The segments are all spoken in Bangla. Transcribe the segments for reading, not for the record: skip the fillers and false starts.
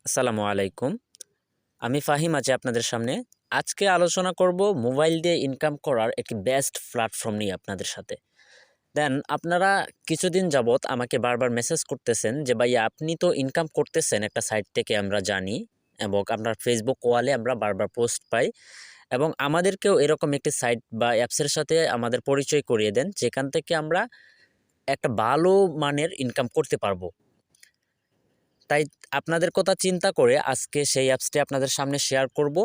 আসসালামু আলাইকুম। আমি ফাহিম আছি আপনাদের সামনে। আজকে আলোচনা করব মোবাইল দিয়ে ইনকাম করার একটি বেস্ট প্ল্যাটফর্ম নিয়ে আপনাদের সাথে। আপনারা কিছুদিন যাবৎ আমাকে বারবার মেসেজ করতেছেন যে ভাইয়া আপনি তো ইনকাম করতেছেন একটা সাইট থেকে আমরা জানি, এবং আপনার ফেসবুক ওয়ালে আমরা বারবার পোস্ট পাই, এবং আমাদেরকেও এরকম একটি সাইট বা অ্যাপসের সাথে আমাদের পরিচয় করিয়ে দেন যেখান থেকে আমরা একটা ভালো মানের ইনকাম করতে পারবো। তাই আপনাদের কথা চিন্তা করে আজকে সেই অ্যাপসটি আপনাদের সামনে শেয়ার করব।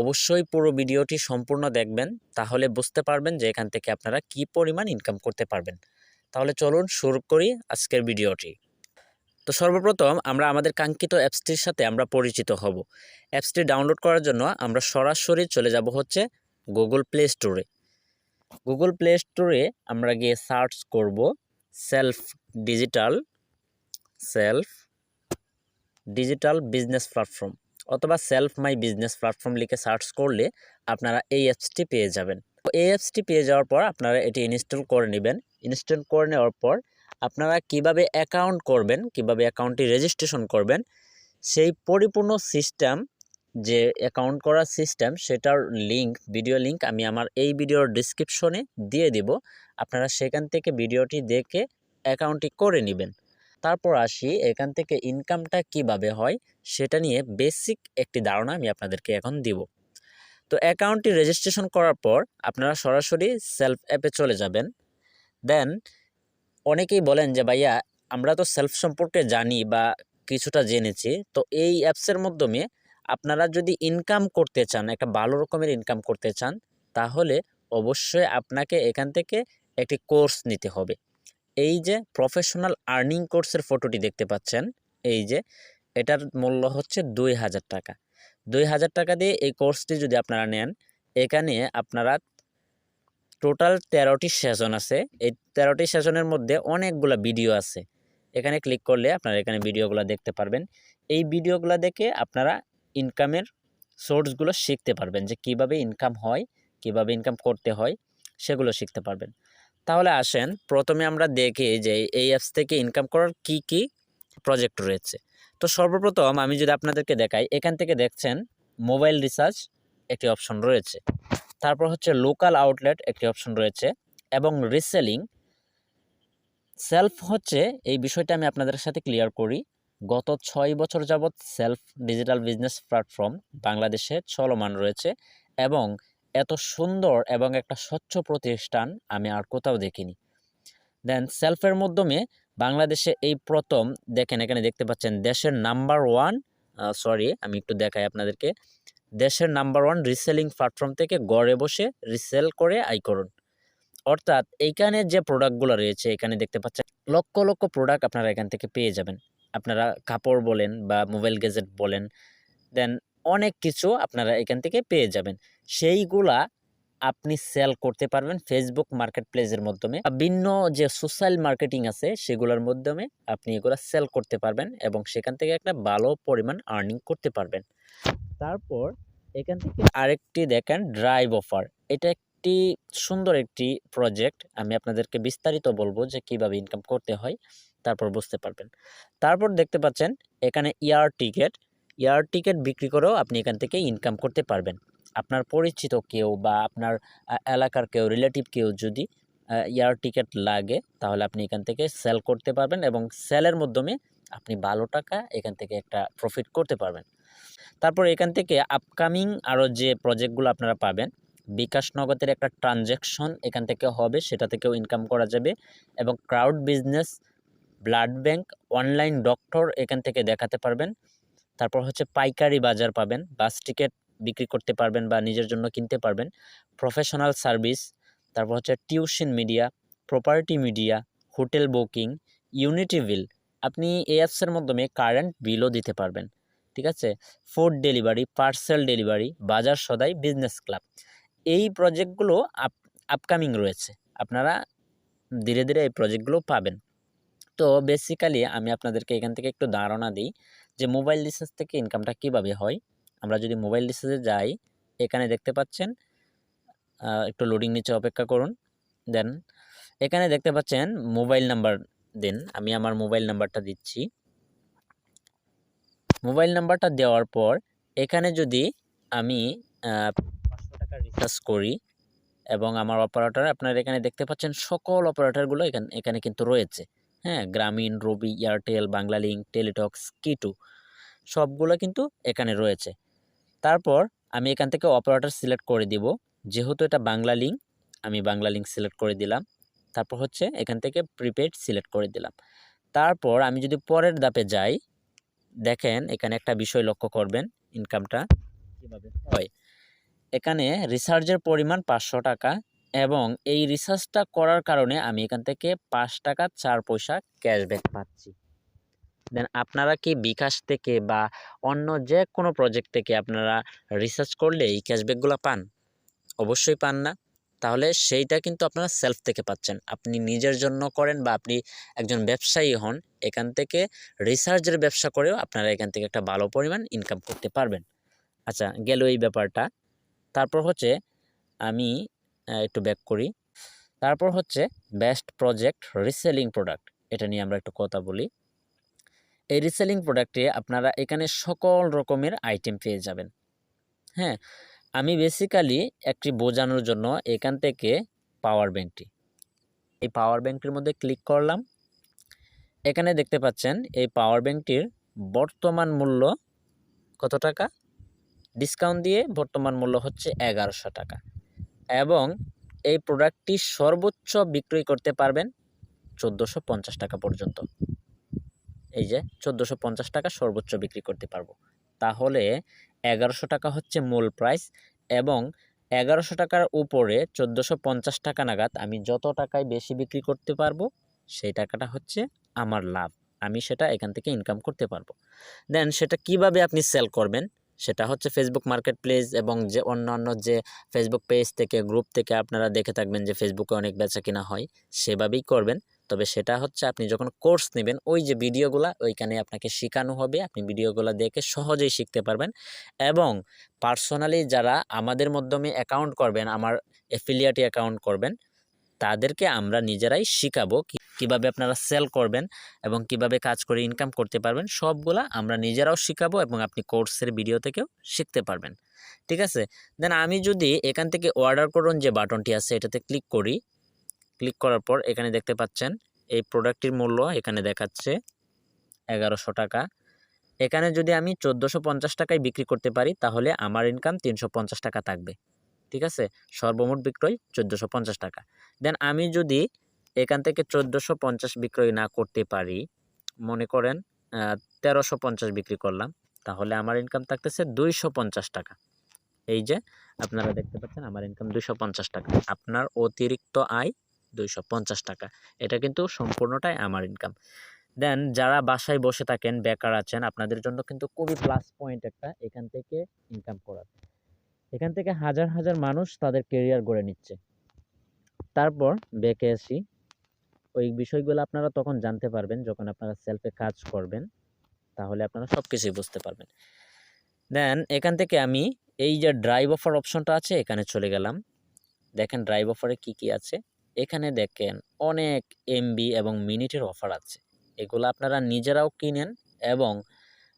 অবশ্যই পুরো ভিডিওটি সম্পূর্ণ দেখবেন, তাহলে বুঝতে পারবেন যে এখান থেকে আপনারা কি পরিমাণ ইনকাম করতে পারবেন। তাহলে চলুন শুরু করি আজকের ভিডিওটি। তো সর্বপ্রথম আমরা আমাদের কাঙ্ক্ষিত অ্যাপসটির সাথে আমরা পরিচিত হব। অ্যাপসটি ডাউনলোড করার জন্য আমরা সরাসরি চলে যাব হচ্ছে গুগল প্লে স্টোরে। গুগল প্লে স্টোরে আমরা গিয়ে সার্চ করব সেলফ ডিজিটাল বিজনেস প্ল্যাটফর্ম অথবা সেলফ মাই বিজনেস প্ল্যাটফর্ম লিখে সার্চ করলে আপনারা এই অ্যাপসটি পেয়ে যাবেন। এই অ্যাপসটি পেয়ে যাওয়ার পর আপনারা এটি ইনস্টল করে নেবেন। ইনস্টল করে নেওয়ার পর আপনারা কিভাবে অ্যাকাউন্ট করবেন, কিভাবে অ্যাকাউন্টটি রেজিস্ট্রেশন করবেন, সেই পরিপূর্ণ সিস্টেম, যে অ্যাকাউন্ট করার সিস্টেম, সেটার লিঙ্ক, ভিডিও লিঙ্ক আমি আমার এই ভিডিওর ডিসক্রিপশনে দিয়ে দিব। আপনারা সেখান থেকে ভিডিওটি দেখে অ্যাকাউন্টটি করে নেবেন। তারপর আসি এখান থেকে ইনকামটা কিভাবে হয় সেটা নিয়ে বেসিক একটি ধারণা আমি আপনাদেরকে এখন দিব। তো অ্যাকাউন্টটি রেজিস্ট্রেশন করার পর আপনারা সরাসরি সেলফ অ্যাপে চলে যাবেন। দেন অনেকেই বলেন যে ভাইয়া আমরা তো সেলফ সম্পর্কে জানি বা কিছুটা জেনেছি, তো এই অ্যাপসের মাধ্যমে আপনারা যদি ইনকাম করতে চান, একটা ভালো রকমের ইনকাম করতে চান, তাহলে অবশ্যই আপনাকে এখান থেকে একটি কোর্স নিতে হবে। এই যে প্রফেশনাল আর্নিং কোর্সের ফটোটি দেখতে পাচ্ছেন, এই যে এটার মূল্য হচ্ছে 2000 টাকা। 2000 টাকা দিয়ে এই কোর্সটি যদি আপনারা নেন, এখানে আপনারা টোটাল 13টি সেশন আছে। এই 13টি সেশনের মধ্যে অনেকগুলো ভিডিও আছে। এখানে ক্লিক করলে আপনারা এখানে ভিডিওগুলো দেখতে পারবেন। এই ভিডিওগুলো দেখে আপনারা ইনকামের সোর্সগুলো শিখতে পারবেন, যে কিভাবে ইনকাম হয়, কিভাবে ইনকাম করতে হয়, সেগুলো শিখতে পারবেন। তাহলে আসেন প্রথমে আমরা দেখি যে এই অ্যাপস থেকে ইনকাম করার কি কি প্রজেক্ট রয়েছে। তো সর্বপ্রথম আমি যদি আপনাদেরকে দেখাই, এখান থেকে দেখছেন মোবাইল রিচার্জ একটি অপশন রয়েছে, তারপর হচ্ছে লোকাল আউটলেট একটি অপশন রয়েছে, এবং রিসেলিং। সেলফ হচ্ছে এই বিষয়টা আমি আপনাদের সাথে ক্লিয়ার করি। গত 6 বছর যাবৎ সেলফ ডিজিটাল বিজনেস প্ল্যাটফর্ম বাংলাদেশে চলমান রয়েছে, এবং এত সুন্দর এবং একটা স্বচ্ছ প্রতিষ্ঠান আমি আর কোথাও দেখিনি। দেন সেলফের মাধ্যমে বাংলাদেশে এই প্রথম, দেখেন এখানে দেখতে পাচ্ছেন দেশের নাম্বার ওয়ান, আমি একটু দেখাই আপনাদেরকে, দেশের নাম্বার ওয়ান রিসেলিং প্ল্যাটফর্ম থেকে ঘরে বসে রিসেল করে আয় করুন। অর্থাৎ এইখানে যে প্রোডাক্টগুলো রয়েছে, এখানে দেখতে পাচ্ছেন লক্ষ লক্ষ প্রোডাক্ট আপনারা এখান থেকে পেয়ে যাবেন। আপনারা কাপড় বলেন বা মোবাইল গ্যাজেট বলেন, দেন অনেক কিছু আপনারা এখান থেকে পেয়ে যাবেন। সেইগুলা আপনি সেল করতে পারবেন ফেসবুক মার্কেট প্লেসের মাধ্যমে। ভিন্ন যে সোশ্যাল মার্কেটিং আছে সেগুলোর মাধ্যমে আপনি এগুলো সেল করতে পারবেন, এবং সেখান থেকে একটা ভালো পরিমাণ আর্নিং করতে পারবেন। তারপর এখান থেকে আরেকটি দেখেন ড্রাইভ অফার। এটা একটি সুন্দর একটি প্রজেক্ট, আমি আপনাদেরকে বিস্তারিত বলবো যে কিভাবে ইনকাম করতে হয়, তারপর বুঝতে পারবেন। তারপর দেখতে পাচ্ছেন এখানে এয়ার টিকেট বিক্রি করেও আপনি এখান থেকে ইনকাম করতে পারবেন। আপনার পরিচিত কেউ বা আপনার এলাকার কেউ, রিলেটিভ কেউ যদি এয়ার টিকেট লাগে, তাহলে আপনি এখান থেকে সেল করতে পারবেন, এবং সেলের মাধ্যমে আপনি ভালো টাকা এখান থেকে একটা প্রফিট করতে পারবেন। তারপর এখান থেকে আপকামিং আরও যে প্রজেক্টগুলো আপনারা পাবেন, বিকাশ নগদের একটা ট্রানজ্যাকশন এখান থেকে হবে, সেটা থেকেও ইনকাম করা যাবে, এবং crowd business, blood bank, online doctor এখান থেকে দেখাতে পারবেন। তারপর হচ্ছে পাইকারি বাজার পাবেন, বাস টিকিট বিক্রি করতে পারবেন বা নিজের জন্য কিনতে পারবেন, প্রফেশনাল সার্ভিস, তারপর হচ্ছে tuition media, property media, hotel booking, unity bill. আপনি এই অ্যাপসের মাধ্যমে কারেন্ট বিলও দিতে পারবেন, ঠিক আছে। ফুড ডেলিভারি, পার্সেল ডেলিভারি, বাজার সদাই, বিজনেস ক্লাব, এই প্রজেক্টগুলো আপকামিং রয়েছে। আপনারা ধীরে ধীরে এই প্রজেক্টগুলো পাবেন। তো বেসিক্যালি আমি আপনাদেরকে এখান থেকে একটু ধারণা দিই যে মোবাইল রিচার্জ থেকে ইনকামটা কিভাবে হয়। আমরা যদি মোবাইল রিচার্জে যাই, এখানে দেখতে পাচ্ছেন, একটু লোডিং নিচে অপেক্ষা করুন। দেন এখানে দেখতে পাচ্ছেন মোবাইল নাম্বার দিন, আমি আমার মোবাইল নাম্বারটা দিচ্ছি। মোবাইল নাম্বারটা দেওয়ার পর এখানে যদি আমি 500 টাকা রিচার্জ করি এবং আমার অপারেটর আপনারা এখানে দেখতে পাচ্ছেন সকল অপারেটরগুলো এখানে কিন্তু রয়েছে। হ্যাঁ, গ্রামীণ, রবি, এয়ারটেল, বাংলালিংক, টেলিটক্স, কিটু সবগুলো কিন্তু এখানে রয়েছে। তারপর আমি এখান থেকে অপারেটর সিলেক্ট করে দিব। যেহেতু এটা বাংলালিংক, আমি বাংলালিংক সিলেক্ট করে দিলাম। তারপর হচ্ছে এখান থেকে প্রিপেইড সিলেক্ট করে দিলাম। তারপর আমি যদি পরের ধাপে যাই, দেখেন এখানে একটা বিষয় লক্ষ্য করবেন, ইনকামটা কীভাবে হয়। এখানে রিচার্জের পরিমাণ 500 টাকা এবং এই রিচার্জটা করার কারণে আমি এখান থেকে 5 টাকা 4 পয়সা ক্যাশব্যাক পাচ্ছি। দেন আপনারা কি বিকাশ থেকে বা অন্য যে কোনো প্রজেক্ট থেকে আপনারা রিসার্চ করলে এই ক্যাশব্যাকগুলো পান? অবশ্যই পান না। তাহলে সেইটা কিন্তু আপনারা সেলফ থেকে পাচ্ছেন। আপনি নিজের জন্য করেন বা আপনি একজন ব্যবসায়ী হন, এখান থেকে রিসার্চের ব্যবসা করেও আপনারা এখান থেকে একটা ভালো পরিমাণ ইনকাম করতে পারবেন। আচ্ছা, গেল এই ব্যাপারটা। তারপর হচ্ছে আমি একটু ব্যাক করি। তারপর হচ্ছে বেস্ট প্রজেক্ট রিসেলিং প্রোডাক্ট, এটা নিয়ে আমরা একটু কথা বলি। এই রিসেলিং প্রোডাক্টে আপনারা এখানে সকল রকমের আইটেম পেয়ে যাবেন। হ্যাঁ, আমি বেসিক্যালি একটি বোঝানোর জন্য এখান থেকে পাওয়ার ব্যাংকটি, এই পাওয়ার ব্যাংকটির মধ্যে ক্লিক করলাম। এখানে দেখতে পাচ্ছেন এই পাওয়ার ব্যাংকটির বর্তমান মূল্য কত টাকা? ডিসকাউন্ট দিয়ে বর্তমান মূল্য হচ্ছে 1100 টাকা এবং এই প্রোডাক্টটি সর্বোচ্চ বিক্রয় করতে পারবেন 1450 টাকা পর্যন্ত। এই যে 1450 টাকা সর্বোচ্চ বিক্রি করতে পারবো। তাহলে 1100 টাকা হচ্ছে মূল প্রাইস এবং 1100 টাকার উপরে 1450 টাকা নাগাদ আমি যত টাকায় বেশি বিক্রি করতে পারবো সেই টাকাটা হচ্ছে আমার লাভ। আমি সেটা এখান থেকে ইনকাম করতে পারবো। দেন সেটা কিভাবে আপনি সেল করবেন, সেটা হচ্ছে ফেসবুক মার্কেট প্লেস এবং যে অন্যান্য যে ফেসবুক পেজ থেকে, গ্রুপ থেকে আপনারা দেখে থাকবেন যে ফেসবুকে অনেক বেচা কিনা হয়, সেভাবেই করবেন। তবে সেটা হচ্ছে আপনি যখন কোর্স নেবেন, ওই যে ভিডিওগুলা ওইখানে আপনাকে শেখানো হবে, আপনি ভিডিওগুলো দেখে সহজেই শিখতে পারবেন। এবং পার্সোনালি যারা আমাদের মাধ্যমে অ্যাকাউন্ট করবেন, আমার অ্যাফিলিয়েট অ্যাকাউন্ট করবেন, তাদেরকে আমরা নিজেরাই শিখাবো কিভাবে আপনারা সেল করবেন এবং কিভাবে কাজ করে ইনকাম করতে পারবেন। সবগুলা আমরা নিজেরাও শিখাবো এবং আপনি কোর্সের ভিডিও থেকেও শিখতে পারবেন। ঠিক আছে? দেন আমি যদি এখান থেকে অর্ডার করুন যে বাটনটি আছে এটাতে ক্লিক করি, ক্লিক করার পর এখানে দেখতে পাচ্ছেন এই প্রোডাক্টটির মূল্য এখানে দেখাচ্ছে 1100 টাকা। এখানে যদি আমি 1450 টাকায় বিক্রি করতে পারি তাহলে আমার ইনকাম 350 টাকা থাকবে। ঠিক আছে? সর্বমোট বিক্রয় 1450 টাকা। দেন আমি যদি এখান থেকে 1450 বিক্রয় না করতে পারি, মনে করেন 1350 বিক্রি করলাম, তাহলে আমার ইনকাম থাকতেছে 250 টাকা। এই যে আপনারা দেখতে পাচ্ছেন আমার ইনকাম 250 টাকা। আপনার অতিরিক্ত আয় 250 টাকা। এটা কিন্তু সম্পূর্ণটাই আমার ইনকাম। দেন যারা বাসায় বসে থাকেন, বেকার আছেন, আপনাদের জন্য কিন্তু খুবই প্লাস পয়েন্ট একটা এখান থেকে ইনকাম করার। এখান থেকে হাজার হাজার মানুষ তাদের কেরিয়ার গড়ে নিচ্ছে। তারপর ব্যাকে আসি, ওই বিষয়গুলো আপনারা তখন জানতে পারবেন যখন আপনারা সেলফে কাজ করবেন, তাহলে আপনারা সব কিছুই বুঝতে পারবেন। দেন এখান থেকে আমি এই যে ড্রাইভ অফার অপশনটা আছে এখানে চলে গেলাম। দেখেন ড্রাইভ অফারে কি কি আছে। এখানে দেখেন অনেক এমবি এবং মিনিটের অফার আছে। এগুলো আপনারা নিজেরাও কিনেন এবং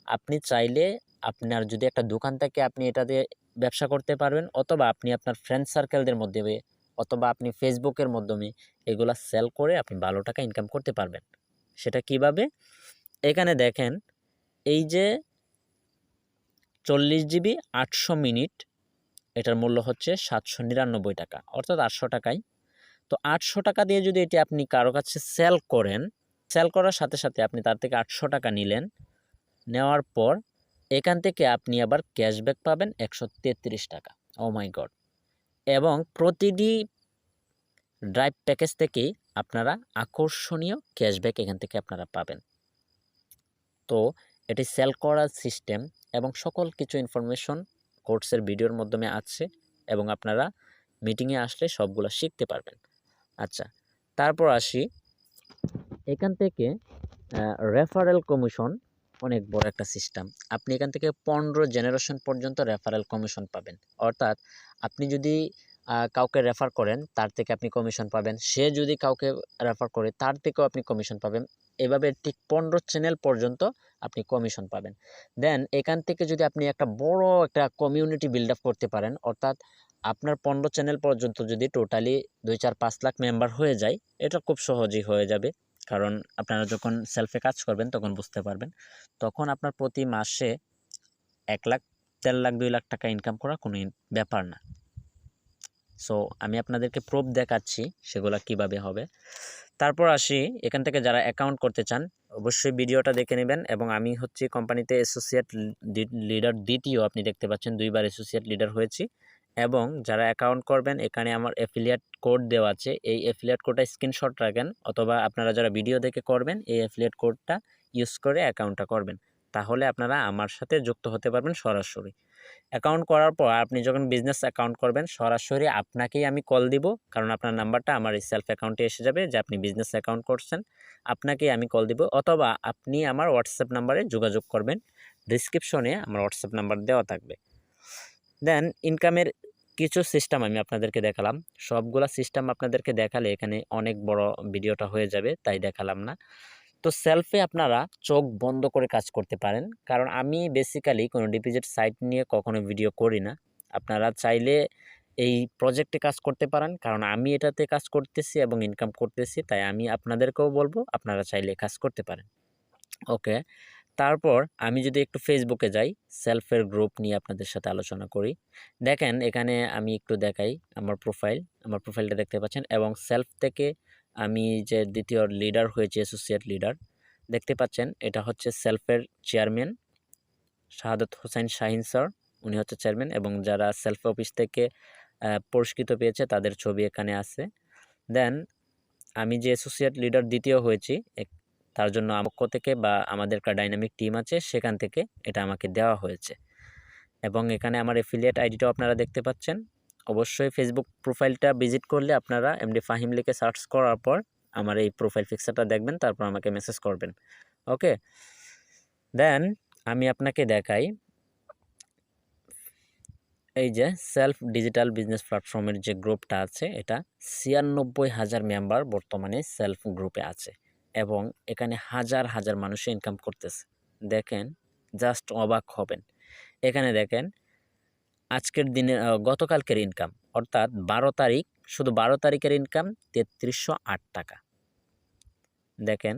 আপনি চাইলে আপনার যদি একটা দোকান থাকে আপনি এটা দিয়ে ব্যবসা করতে পারবেন, অথবা আপনি আপনার ফ্রেন্ড সার্কেলদের মধ্যে অথবা আপনি ফেসবুকের মাধ্যমে এগুলা সেল করে আপনি ভালো টাকা ইনকাম করতে পারবেন। সেটা কিভাবে? এখানে দেখেন এই যে 40 জিবি 800 মিনিট, এটার মূল্য হচ্ছে 799 টাকা, অর্থাৎ 800 টাকায়। তো 800 টাকা দিয়ে যদি এটি আপনি কারো কাছে সেল করেন, সেল করার সাথে সাথে আপনি তার থেকে 800 টাকা নিলেন, নেওয়ার পর এখান থেকে আপনি আবার ক্যাশব্যাক পাবেন 133 টাকা। ও মাই গড! এবং প্রতিটি ড্রাইভ প্যাকেজ থেকেই আপনারা আকর্ষণীয় ক্যাশব্যাক এখান থেকে আপনারা পাবেন। তো এটি সেল করার সিস্টেম এবং সকল কিছু ইনফরমেশন কোর্সের ভিডিওর মাধ্যমে আছে এবং আপনারা মিটিংয়ে আসলে সবগুলো শিখতে পারবেন। আচ্ছা, তারপর আসি, এখান থেকে রেফারেল কমিশন অনেক বড় একটা সিস্টেম। আপনি এখান থেকে 15 জেনারেশন পর্যন্ত রেফারেল কমিশন পাবেন। অর্থাৎ আপনি যদি কাউকে রেফার করেন তার থেকে আপনি কমিশন পাবেন, সে যদি কাউকে রেফার করে তার থেকেও আপনি কমিশন পাবেন। এভাবে ঠিক 15 চ্যানেল পর্যন্ত আপনি কমিশন পাবেন। দেন এখান থেকে যদি আপনি একটা বড় একটা কমিউনিটি বিল্ড আপ করতে পারেন, অর্থাৎ আপনার 15 চ্যানেল পর্যন্ত যদি টোটালি 2, 4, 5 লাখ মেম্বার হয়ে যায়, এটা খুব সহজেই হয়ে যাবে। কারণ আপনারা যখন সেলফে কাজ করবেন তখন বুঝতে পারবেন। তখন আপনার প্রতি মাসে 1 লাখ, 1.5 লাখ, 2 লাখ টাকা ইনকাম করা কোনো ব্যাপার না। সো আমি আপনাদেরকে প্রুফ দেখাচ্ছি সেগুলো কিভাবে হবে। তারপর আসি, এখান থেকে যারা অ্যাকাউন্ট করতে চান অবশ্যই ভিডিওটা দেখে নেবেন। এবং আমি হচ্ছে কোম্পানিতে অ্যাসোসিয়েট লিডার দ্বিতীয়, আপনি দেখতে পাচ্ছেন 2 বার অ্যাসোসিয়েট লিডার হয়েছি। এবং যারা অ্যাকাউন্ট করবেন এখানে আমার অ্যাফিলিয়েট কোড দেওয়া আছে, এই অ্যাফিলিয়েট কোডটা স্ক্রিনশট রাখেন, অথবা আপনারা যারা ভিডিও দেখে করবেন এই অ্যাফিলিয়েট কোডটা ইউজ করে অ্যাকাউন্টটা করবেন, তাহলে আপনারা আমার সাথে যুক্ত হতে পারবেন সরাসরি। অ্যাকাউন্ট করার পর আপনি যখন বিজনেস অ্যাকাউন্ট করবেন সরাসরি আপনাকেই আমি কল দিব, কারণ আপনার নাম্বারটা আমার এই সেলফ অ্যাকাউন্টে এসে যাবে যে আপনি বিজনেস অ্যাকাউন্ট করছেন, আপনাকেই আমি কল দিব। অথবা আপনি আমার হোয়াটসঅ্যাপ নাম্বারে যোগাযোগ করবেন, ডিসক্রিপশনে আমার হোয়াটসঅ্যাপ নাম্বার দেওয়া থাকবে। দেন ইনকামের কিছু সিস্টেম আমি আপনাদেরকে দেখালাম, সবগুলা সিস্টেম আপনাদেরকে দেখালে এখানে অনেক বড় ভিডিওটা হয়ে যাবে, তাই দেখালাম না। তো সেলফে আপনারা চোখ বন্ধ করে কাজ করতে পারেন, কারণ আমি বেসিক্যালি কোনো ডিপোজিট সাইট নিয়ে কখনো ভিডিও করি না। আপনারা চাইলে এই প্রজেক্টে কাজ করতে পারেন, কারণ আমি এটাতে কাজ করতেছি এবং ইনকাম করতেছি, তাই আমি আপনাদেরকেও বলবো আপনারা চাইলে কাজ করতে পারেন। ওকে, তারপর আমি যদি একটু ফেসবুকে যাই, সেলফের গ্রুপ নিয়ে আপনাদের সাথে আলোচনা করি। দেখেন এখানে আমি একটু দেখাই আমার প্রোফাইলটা দেখতে পাচ্ছেন, এবং সেলফ থেকে আমি যে দ্বিতীয় লিডার হয়েছে অ্যাসোসিয়েট লিডার দেখতে পাচ্ছেন, এটা হচ্ছে সেলফের চেয়ারম্যান শাহাদত হোসেন শাহিন স্যার, উনি হচ্ছে চেয়ারম্যান। এবং যারা সেলফ অফিস থেকে পুরস্কৃত পেয়েছে তাদের ছবি এখানে আছে। দেন আমি যে অ্যাসোসিয়েট লিডার দ্বিতীয় হয়েছি তার জন্য আমার পক্ষ থেকে বা আমাদের একটা ডাইনামিক টিম আছে সেখান থেকে এটা আমাকে দেওয়া হয়েছে। এবং এখানে আমার অ্যাফিলিয়েট আইডিটাও আপনারা দেখতে পাচ্ছেন। অবশ্যই ফেসবুক প্রোফাইলটা ভিজিট করলে আপনারা এমডি ফাহিম লিখে সার্চ করার পর আমার এই প্রোফাইল পিকচারটা দেখবেন, তারপর আমাকে মেসেজ করবেন। ওকে, দেন আমি আপনাকে দেখাই এই যে সেলফ ডিজিটাল বিজনেস প্ল্যাটফর্মের যে গ্রুপটা আছে, এটা 96,000 মেম্বার বর্তমানে সেলফ গ্রুপে আছে, এবং এখানে হাজার হাজার মানুষ ইনকাম করতেছে। দেখেন, জাস্ট অবাক হবেন। এখানে দেখেন আজকের দিনে গতকালকের ইনকাম, অর্থাৎ 12 তারিখ, শুধু 12 তারিখের ইনকাম 3308 টাকা। দেখেন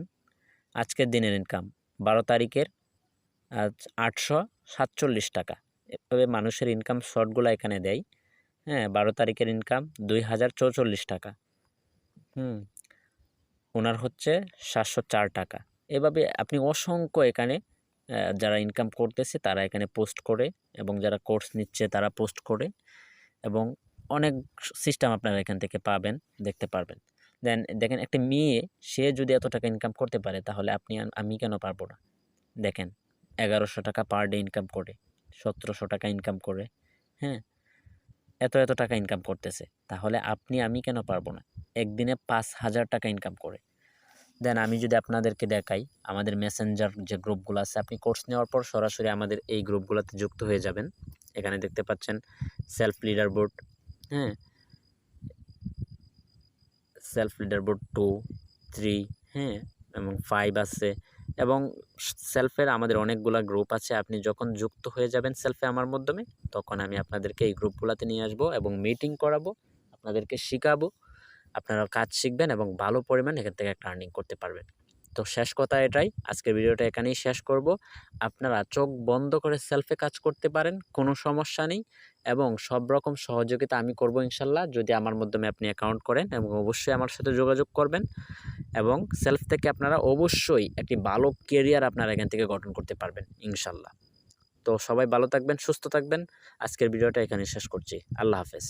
আজকের দিনের ইনকাম 12 তারিখের 847 টাকা। এভাবে মানুষের ইনকাম শর্টগুলো এখানে দেয়। হ্যাঁ, 12 তারিখের ইনকাম 2044 টাকা। ওনার হচ্ছে 704 টাকা। এভাবে আপনি অসংখ্য এখানে যারা ইনকাম করতেছে তারা এখানে পোস্ট করে, এবং যারা কোর্স নিচ্ছে তারা পোস্ট করে, এবং অনেক সিস্টেম আপনারা এখান থেকে পাবেন, দেখতে পারবেন। দেন দেখেন একটা মেয়ে, সে যদি এত টাকা ইনকাম করতে পারে তাহলে আমি কেন পারবো না? দেখেন 1100 টাকা পার ডে ইনকাম করে, 1700 টাকা ইনকাম করে, হ্যাঁ, এত টাকা ইনকাম করতেছে, তাহলে আমি কেন পারবো না? একদিনে 5000 টাকা ইনকাম করে। দেন আমি যদি আপনাদেরকে দেখাই আমাদের মেসেঞ্জার যে গ্রুপগুলো আছে, আপনি কোর্স নেওয়ার পর সরাসরি আমাদের এই গ্রুপগুলোতে যুক্ত হয়ে যাবেন। এখানে দেখতে পাচ্ছেন সেলফ লিডার বোর্ড, হ্যাঁ, সেলফ লিডার বোর্ড 2, 3, হ্যাঁ, এবং 5 আছে। এবং সেলফের আমাদের অনেকগুলো গ্রুপ আছে। আপনি যখন যুক্ত হয়ে যাবেন সেলফে আমার মাধ্যমে, তখন আমি আপনাদেরকে এই গ্রুপগুলোতে নিয়ে আসবো এবং মিটিং করাবো, আপনাদেরকে শিখাবো, আপনারা কাজ শিখবেন এবং ভালো পরিমাণ এখান থেকে একটা আর্নিং করতে পারবেন। তো শেষ কথা এটাই, আজকের ভিডিওটা এখানেই শেষ করব। আপনারা চোখ বন্ধ করে সেলফে কাজ করতে পারেন, কোনো সমস্যা নেই, এবং সব রকম সহযোগিতা আমি করব ইনশাল্লাহ, যদি আমার মাধ্যমে আপনি অ্যাকাউন্ট করেন, এবং অবশ্যই আমার সাথে যোগাযোগ করবেন। এবং সেলফ থেকে আপনারা অবশ্যই একটি ভালো কেরিয়ার আপনারা এখান থেকে গঠন করতে পারবেন ইনশাল্লাহ। তো সবাই ভালো থাকবেন, সুস্থ থাকবেন। আজকের ভিডিওটা এখানে শেষ করছি। আল্লাহ হাফেজ।